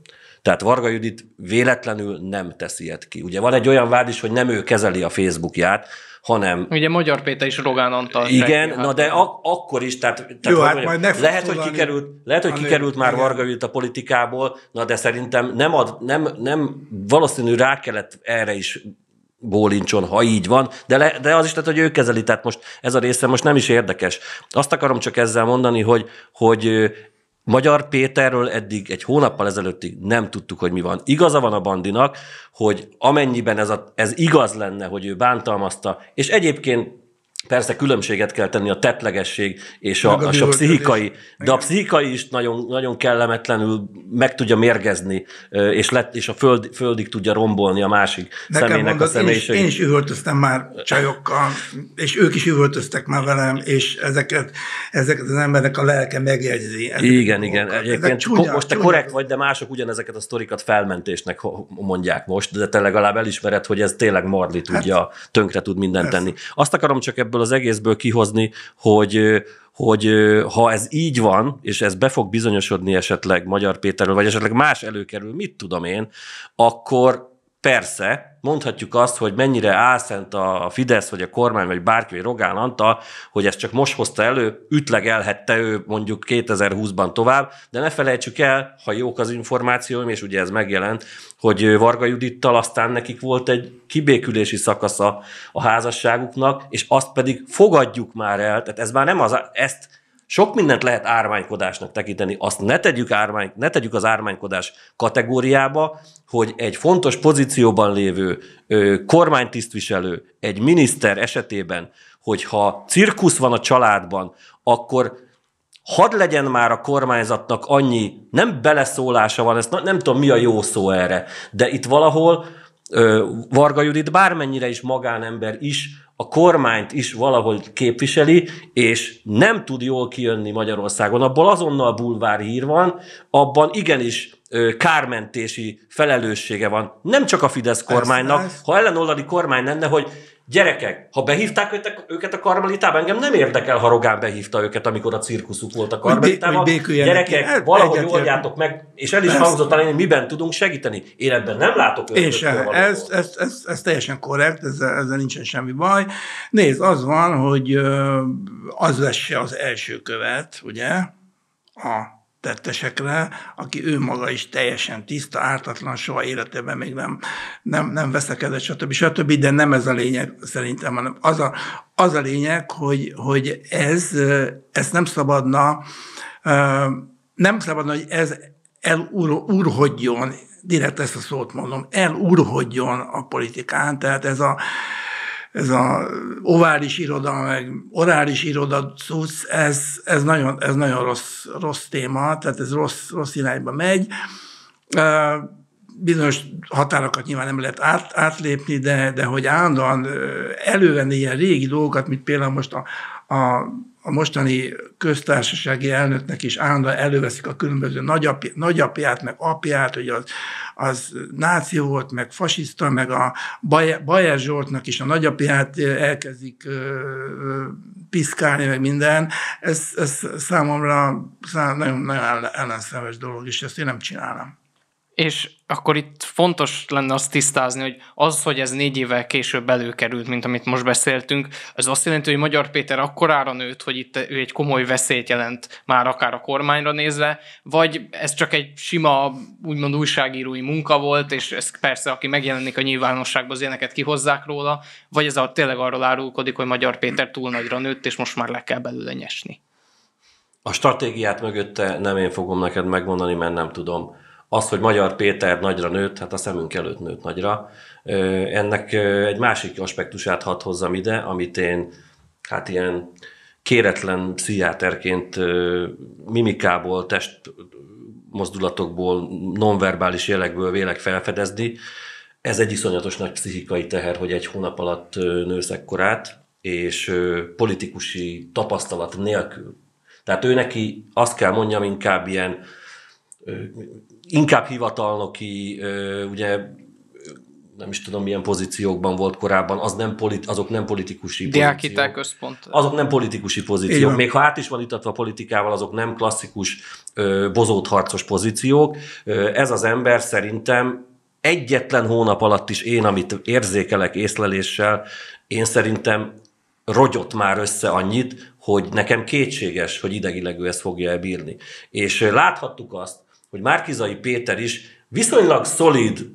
Tehát Varga Judit véletlenül nem teszi ilyet ki. Ugye van egy olyan vád is, hogy nem ő kezeli a Facebookját, hanem... Ugye Magyar Péter is Rogán Antal. Igen, na de akkor is, tehát jó, hát majd lehet, hogy kikerült már Varga Judit a politikából, na de szerintem nem valószínű rá kellett erre is bólincson, ha így van, de az is lehet, hogy ő kezeli, tehát most ez a része most nem is érdekes. Azt akarom csak ezzel mondani, hogy Magyar Péterről eddig egy hónappal ezelőttig nem tudtuk, hogy mi van. Igaza van a Bandinak, hogy amennyiben ez igaz lenne, hogy ő bántalmazta, és egyébként persze különbséget kell tenni a tettlegesség és a pszichikai, de a pszichikai is nagyon, nagyon kellemetlenül meg tudja mérgezni, és a földig tudja rombolni a másik személynek a személyiségét. Én is üvöltöztem már csajokkal, és ők is üvöltöztek már velem, és ezeket az embernek a lelke megjegyzi. Igen. Egyébként most te korrekt vagy, de mások ugyanezeket a sztorikat felmentésnek mondják most, de te legalább elismered, hogy ez tényleg Marli tudja, tönkre tud mindent tenni. Azt akarom csak ebből az egészből kihozni, hogy ha ez így van, és ez be fog bizonyosodni esetleg Magyar Péterről, vagy esetleg más előkerül, mit tudom én, akkor Persze, mondhatjuk azt, hogy mennyire álszent a Fidesz, vagy a kormány, vagy bárki, vagy Rogán Antal, hogy ezt csak most hozta elő, ütlegelhette ő mondjuk 2020-ban tovább, de ne felejtsük el, ha jók az információim, és ugye ez megjelent, hogy Varga Judittal aztán nekik volt egy kibékülési szakasza a házasságuknak, és azt pedig fogadjuk már el, tehát ez már nem az, ezt sok mindent lehet ármánykodásnak tekinteni, azt ne tegyük az ármánykodás kategóriába, hogy egy fontos pozícióban lévő kormánytisztviselő, egy miniszter esetében, hogyha cirkusz van a családban, akkor hadd legyen már a kormányzatnak annyi, nem beleszólása van, ezt nem tudom mi a jó szó erre, de itt valahol Varga Judit bármennyire is magánember is, a kormányt is valahogy képviseli, és nem tud jól kijönni Magyarországon. Abból azonnal bulvár hír van, abban igenis kármentési felelőssége van. Nem csak a Fidesz kormánynak, ha ellenoldali kormány lenne, hogy gyerekek, ha behívták őket a Karmelitába, engem nem érdekel, ha Rogán behívta őket, amikor a cirkuszuk volt a Karmelitába. Gyerekek, valahogy oldjátok meg, és el is hangzott talán, hogy miben tudunk segíteni. Én ebben nem látok és ez teljesen korrekt, ezzel nincsen semmi baj. Nézd, az van, hogy az vesse az első követ, ugye, a tettesekre, aki ő maga is teljesen tiszta, ártatlan, soha életében még nem veszekedett, stb., de nem ez a lényeg szerintem, hanem az a lényeg, hogy ez nem szabadna, hogy ez elurhodjon, direkt ezt a szót mondom, elurhodjon a politikán, tehát ez a ovális iroda, meg orális iroda cucc, ez nagyon rossz téma, tehát ez rossz irányba megy. Bizonyos határokat nyilván nem lehet átlépni, de hogy állandóan elővenni ilyen régi dolgokat, mint például most a mostani köztársasági elnöknek is állandóan előveszik a különböző nagyapját, meg apját, hogy az náci volt, meg fasiszta, meg a Bajer Zsoltnak is a nagyapját elkezdik piszkálni, meg minden. Ez számomra nagyon ellenszenves dolog, és ezt én nem csinálom. És akkor itt fontos lenne azt tisztázni, hogy ez 4 évvel később előkerült, mint amit most beszéltünk, az azt jelenti, hogy Magyar Péter akkorára nőtt, hogy itt ő egy komoly veszélyt jelent már akár a kormányra nézve, vagy ez csak egy sima, úgymond újságírói munka volt, és ez persze, aki megjelenik a nyilvánosságban, az ilyeneket kihozzák róla, vagy ez tényleg arról árulkodik, hogy Magyar Péter túl nagyra nőtt, és most már le kell belőle nyesni. A stratégiát mögötte nem én fogom neked megmondani, mert nem tudom. Az, hogy Magyar Péter nagyra nőtt, hát a szemünk előtt nőtt nagyra. Ennek egy másik aspektusát hadd hozzam ide, amit én hát ilyen kéretlen pszichiáterként mimikából, testmozdulatokból, nonverbális jelekből vélek felfedezni. Ez egy iszonyatos nagy pszichikai teher, hogy egy hónap alatt nősz ekkorát, és politikusi tapasztalat nélkül. Tehát ő neki azt kell mondjam, inkább hivatalnoki, ugye nem is tudom milyen pozíciókban volt korábban, azok nem politikusi pozíciók. Központ. Azok nem politikusi pozíciók. Még ha át is van itatva politikával, azok nem klasszikus bozót harcos pozíciók. Ez az ember szerintem egyetlen hónap alatt is én, amit érzékelek észleléssel, én szerintem rogyott már össze annyit, hogy nekem kétséges, hogy idegileg ő ezt fogja elbírni. És láthattuk azt, hogy Márki-Zay Péter is viszonylag szolid,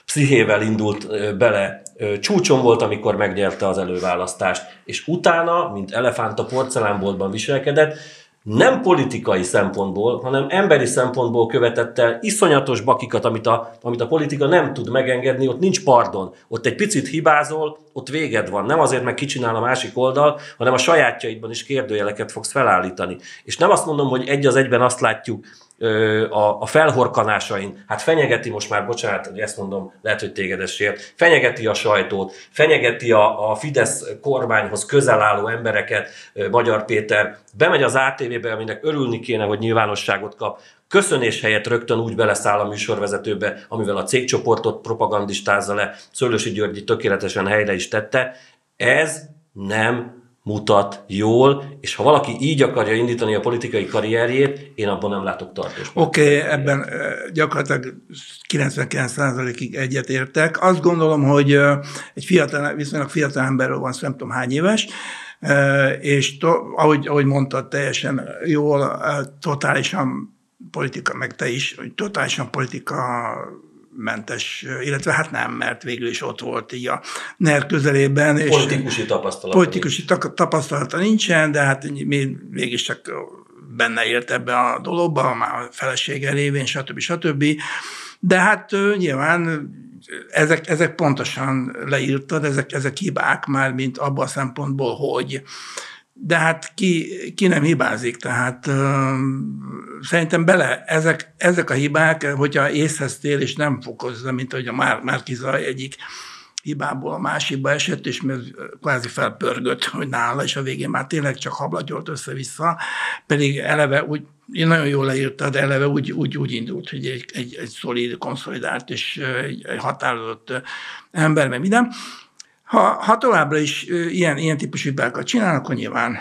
pszichével indult bele. Csúcson volt, amikor megnyerte az előválasztást, és utána, mint elefánt a porcelánboltban viselkedett, nem politikai szempontból, hanem emberi szempontból követett el iszonyatos bakikat, amit a politika nem tud megengedni, ott nincs pardon. Ott egy picit hibázol, ott véged van. Nem azért, meg kicsinál a másik oldal, hanem a sajátjaidban is kérdőjeleket fogsz felállítani. És nem azt mondom, hogy egy az egyben azt látjuk a felhorkanásain. Hát fenyegeti most már, bocsánat, hogy ezt mondom, lehet, hogy téged ez sért, fenyegeti a sajtót, fenyegeti a Fidesz kormányhoz közel álló embereket Magyar Péter, bemegy az ATV-be, aminek örülni kéne, hogy nyilvánosságot kap, köszönés helyett rögtön úgy beleszáll a műsorvezetőbe, amivel a cégcsoportot propagandistázza le, Szőlősi György tökéletesen helyre is tette. Ez nem mutat jól, és ha valaki így akarja indítani a politikai karrierjét, én abban nem látok tartós. Oké, ebben gyakorlatilag 99%-ig egyetértek. Azt gondolom, hogy egy viszonylag fiatal emberről van szó, nem tudom hány éves, és ahogy mondtad, teljesen jól, totálisan politika, meg te is, hogy totálisan politika-mentes, illetve hát nem, mert végül is ott volt így a NER közelében. Politikusi tapasztalata nincsen, de hát mégis csak benne élt ebbe a dologba, már a felesége révén, stb. De hát nyilván ezek pontosan leírtad, ezek hibák már, mint abban a szempontból, hogy de hát ki nem hibázik, tehát szerintem ezek a hibák, hogyha észheztél és nem fokozza, mint ahogy a Márki-Zay egyik hibából a másikba esett, és kvázi felpörgött, hogy nála, és a végén már tényleg csak hablatyolt össze-vissza, pedig eleve úgy, én nagyon jól leírtad, de eleve úgy indult, hogy egy szolid, konszolidált és egy határozott ember, meg minden. Ha továbbra is ilyen típusú hibákat csinálnak, akkor nyilván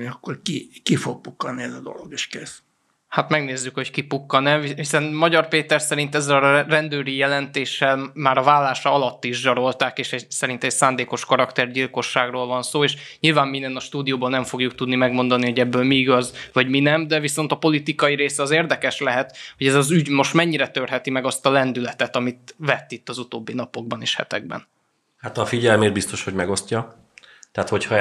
akkor ki fog pukkanni ez a dolog, és kész. Hát megnézzük, hogy kipukkan-e, hiszen Magyar Péter szerint ezzel a rendőri jelentéssel már a vállása alatt is zsarolták, és szerint egy szándékos karaktergyilkosságról van szó, és nyilván minden a stúdióban nem fogjuk tudni megmondani, hogy ebből mi igaz, vagy mi nem, de viszont a politikai része az érdekes lehet, hogy ez az ügy most mennyire törheti meg azt a lendületet, amit vett itt az utóbbi napokban és hetekben. Hát a figyelmét biztos, hogy megosztja. Tehát, hogyha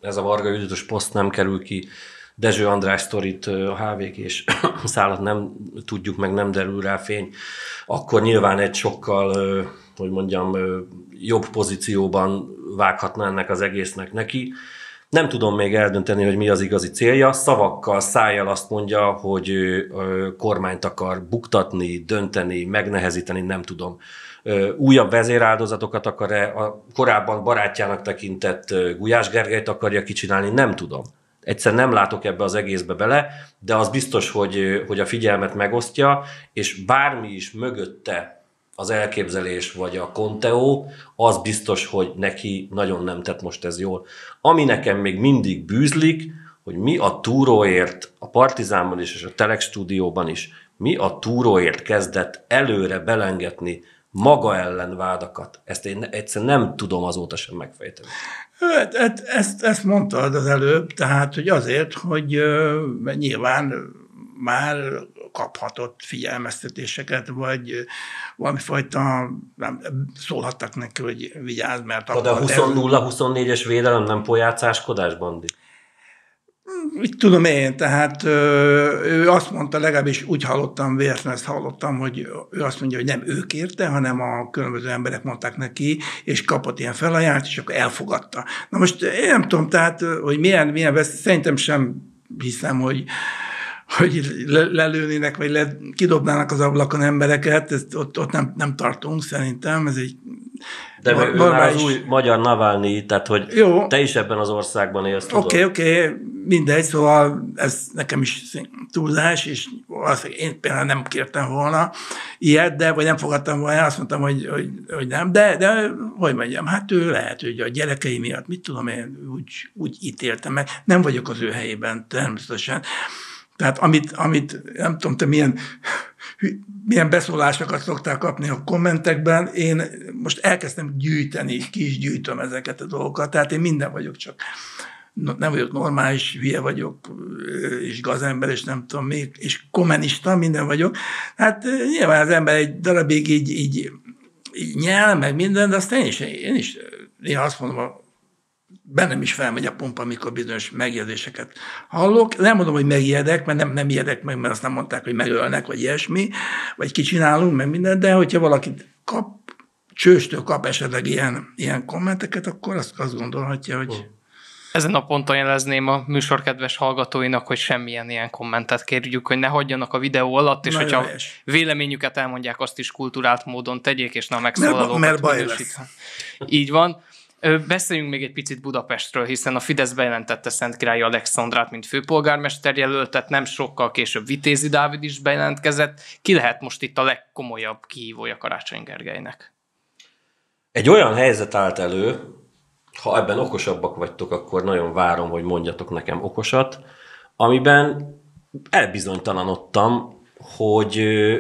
ez a Varga Juditos poszt nem kerül ki, Dezső András sztorit, a HVG-s szállat nem tudjuk meg, nem derül rá fény, akkor nyilván egy sokkal, hogy mondjam, jobb pozícióban vághatna ennek az egésznek neki. Nem tudom még eldönteni, hogy mi az igazi célja. Szavakkal, szájjal azt mondja, hogy kormányt akar buktatni, dönteni, megnehezíteni, nem tudom. Újabb vezéráldozatokat akar-e, a korábban barátjának tekintett Gulyás Gergelyt akarja kicsinálni, nem tudom. Egyszer nem látok ebbe az egészbe bele, de az biztos, hogy a figyelmet megosztja, és bármi is mögötte az elképzelés vagy a konteó, az biztos, hogy neki nagyon nem tett most ez jól. Ami nekem még mindig bűzlik, hogy mi a túróért a Partizánban is és a Telex stúdióban is, mi a túróért kezdett előre belengetni maga ellen vádakat. Ezt én egyszerűen nem tudom azóta sem megfejteni. Ezt mondtad az előbb, tehát hogy azért, hogy nyilván már kaphatott figyelmeztetéseket, vagy valamifajta, szólhattak neki, hogy vigyázz, mert... De a 0-24-es védelem nem pojácáskodás, Bandi? Így tudom én, tehát ő azt mondta, legalábbis úgy hallottam, véletlenül ezt hallottam, hogy ő azt mondja, hogy nem ő kérte, hanem a különböző emberek mondták neki, és kapott ilyen felajánlást, és akkor elfogadta. Na most én nem tudom, tehát, hogy milyen szerintem sem hiszem, hogy lelőnének, vagy kidobnának az ablakon embereket, ott nem tartunk szerintem, ez egy... De ő már az új magyar Navalnyi, tehát hogy jó. Te is ebben az országban élsz, tudod. Oké, mindegy, szóval ez nekem is túlzás, és én például nem kértem volna ilyet, vagy nem fogadtam volna, azt mondtam, hogy nem, de hogy mondjam, hát ő lehet, hogy a gyerekei miatt, mit tudom én, úgy ítéltem meg, nem vagyok az ő helyében természetesen. Tehát amit nem tudom, te milyen beszólásokat szoktál kapni a kommentekben, én most elkezdtem gyűjteni, ki is gyűjtöm ezeket a dolgokat, tehát én minden vagyok, csak nem vagyok normális, hülye vagyok, és gazember, és nem tudom még, és kommunista, minden vagyok. Hát nyilván az ember egy darabig így nyel, meg minden, de aztán én is néha azt mondom, bennem is felmegy a pompa, amikor bizonyos megjegyzéseket hallok. Nem mondom, hogy megijedek, mert nem ijedek meg, mert azt nem mondták, hogy megölnek, vagy ilyesmi, vagy kicsinálunk, meg minden, de hogyha valaki csőstől kap esetleg ilyen kommenteket, akkor azt gondolhatja, hogy... Ezen a ponton jelezném a műsor kedves hallgatóinak, hogy semmilyen ilyen kommentet kérjük, hogy ne hagyjanak a videó alatt, és hogyha véleményüket elmondják, azt is kulturált módon tegyék, és ne a megszólalókat. Mert baj lesz. Így van. Beszéljünk még egy picit Budapestről, hiszen a Fidesz bejelentette Szentkirályi Alexandrát, mint főpolgármester jelöltet, nem sokkal később Vitézi Dávid is bejelentkezett. Ki lehet most itt a legkomolyabb kihívója Karácsony Gergelynek? Egy olyan helyzet állt elő, ha ebben okosabbak vagytok, akkor nagyon várom, hogy mondjatok nekem okosat, amiben elbizonytalanodtam, hogy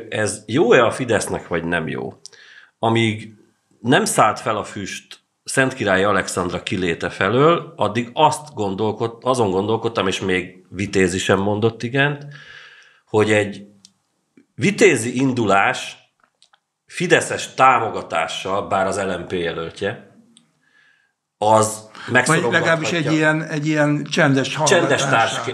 ez jó-e a Fidesznek, vagy nem jó. Amíg nem szállt fel a füst Szentkirályi Alexandra kiléte felől, addig azon gondolkodtam, és még Vitézi sem mondott igent, hogy egy vitézi indulás fideszes támogatással, bár az LMP jelöltje, az megszorongathatja. Vagy legalábbis egy ilyen csendes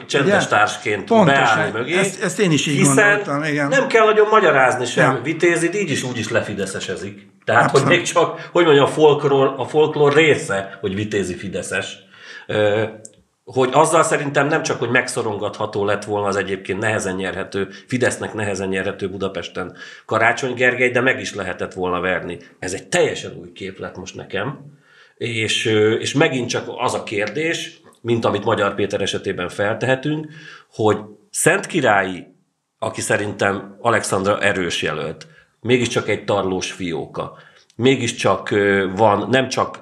csendes társként beállni mögé. Ezt én is így gondoltam. Igen. Nem kell nagyon magyarázni sem. Ja. Vitézi így is úgy is lefideszesezik. Tehát, abszolút. Hogy még csak, hogy mondjam, a folklór része, hogy Vitézi fideszes. Hogy azzal szerintem nem csak, hogy megszorongatható lett volna az egyébként Fidesznek nehezen nyerhető Budapesten Karácsony Gergely, de meg is lehetett volna verni. Ez egy teljesen új kép lett most nekem. És megint csak az a kérdés, mint amit Magyar Péter esetében feltehetünk, hogy Szentkirályi, aki szerintem Alexandra erős jelölt, mégiscsak egy tarlós fióka, mégiscsak van,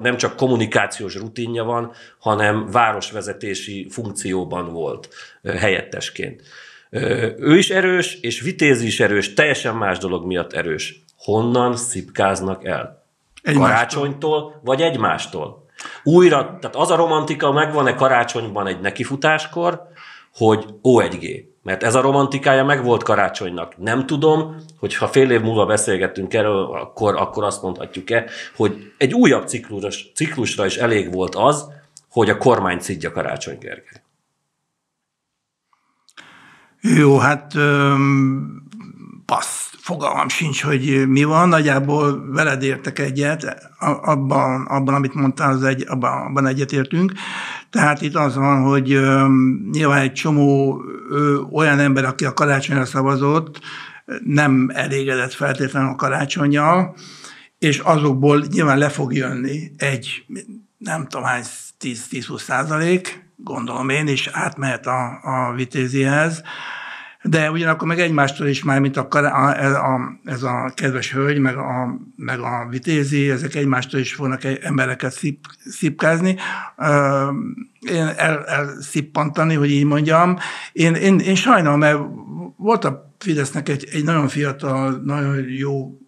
nem csak kommunikációs rutinja van, hanem városvezetési funkcióban volt helyettesként. Ő is erős, és Vitézi is erős, teljesen más dolog miatt erős. Honnan szipkáznak el? Karácsonytól, vagy egymástól? Újra, tehát az a romantika megvan-e Karácsonyban egy nekifutáskor, hogy O1G. Mert ez a romantikája megvolt Karácsonynak. Nem tudom, hogy ha fél év múlva beszélgettünk erről, akkor azt mondhatjuk-e, hogy egy újabb ciklusra is elég volt az, hogy a kormány szidja Karácsony Gergely. Jó, hát fogalmam sincs, hogy mi van. Nagyjából veled értek egyet, abban amit mondtál, abban egyetértünk. Tehát itt az van, hogy nyilván egy csomó olyan ember, aki a Karácsonyra szavazott, nem elégedett feltétlenül a Karácsonnyal, és azokból nyilván le fog jönni egy, nem tudom hány, 10-20%, gondolom én, és átmehet a Vitézihez. De ugyanakkor meg egymástól is már, mint ez a kedves hölgy, meg a Vitézi, ezek egymástól is fognak embereket szipkázni, elszippantani, hogy így mondjam. Én sajnálom, mert volt a Fidesznek egy nagyon fiatal, nagyon jó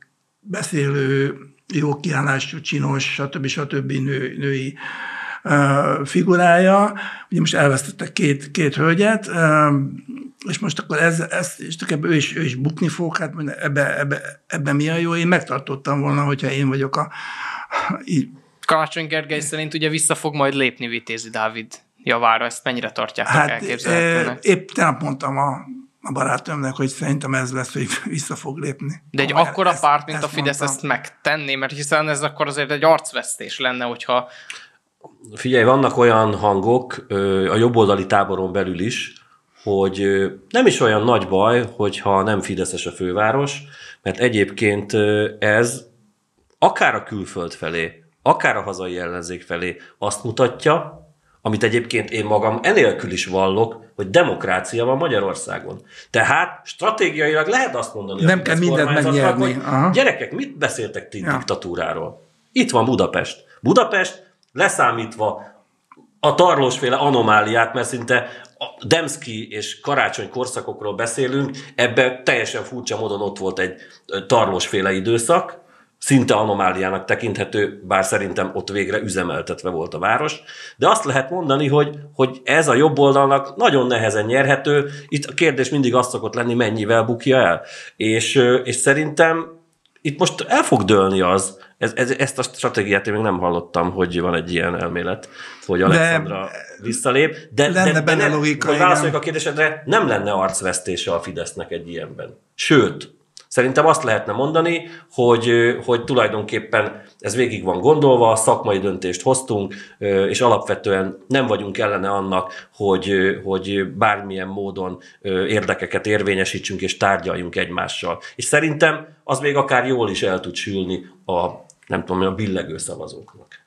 beszélő, jó kiállású, csinos, stb. Női figurája. Ugye most elvesztettek két hölgyet, és most akkor ő is bukni fog, hát ebben mi a jó? Én megtartottam volna, hogyha én vagyok Karácsony Gergely szerint ugye vissza fog majd lépni Vitézi Dávid javára, ezt mennyire tartjátok elképzelhetőnek? Épp tegnap mondtam a barátomnak, hogy szerintem ez lesz, hogy vissza fog lépni. De egy akkora párt, mint a Fidesz ezt megtenné, mert hiszen ez akkor azért egy arcvesztés lenne, hogyha... Figyelj, vannak olyan hangok a jobboldali táboron belül is, hogy nem is olyan nagy baj, hogyha nem fideszes a főváros, mert egyébként ez akár a külföld felé, akár a hazai ellenzék felé azt mutatja, amit egyébként én magam enélkül is vallok, hogy demokrácia van Magyarországon. Tehát stratégiailag lehet azt mondani, nem kell mindent megnyerni. Hogy gyerekek, mit beszéltek ti diktatúráról? Itt van Budapest. Budapest leszámítva a tarlósféle anomáliát, mert szinte a Demszky és Karácsony korszakokról beszélünk, ebben teljesen furcsa módon ott volt egy tarlósféle időszak, szinte anomáliának tekinthető, bár szerintem ott végre üzemeltetve volt a város. De azt lehet mondani, hogy ez a jobb oldalnak nagyon nehezen nyerhető. Itt a kérdés mindig az szokott lenni, mennyivel bukja el. És szerintem itt most el fog dőlni az, ezt a stratégiát én még nem hallottam, hogy van egy ilyen elmélet, hogy Alexandra visszalép. De benne logika, hogy válaszoljak a kérdésedre, nem lenne arcvesztése a Fidesznek egy ilyenben. Sőt, szerintem azt lehetne mondani, hogy tulajdonképpen ez végig van gondolva, szakmai döntést hoztunk, és alapvetően nem vagyunk ellene annak, hogy bármilyen módon érdekeket érvényesítsünk és tárgyaljunk egymással. És szerintem az még akár jól is el tud sülni a billegő szavazóknak.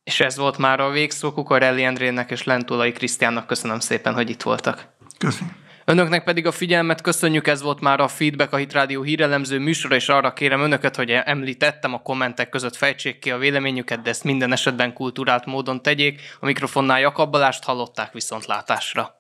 És ez volt már a végszó. Kukorelli Endrének és Lentulai Krisztiánnak köszönöm szépen, hogy itt voltak. Köszönöm. Önöknek pedig a figyelmet köszönjük, ez volt már a Feedback, a Hit Rádió hírelemző műsora, és arra kérem önöket, hogy említettem, a kommentek között fejtsék ki a véleményüket, de ezt minden esetben kulturált módon tegyék. A mikrofonnál Jakab Balást hallották, viszontlátásra.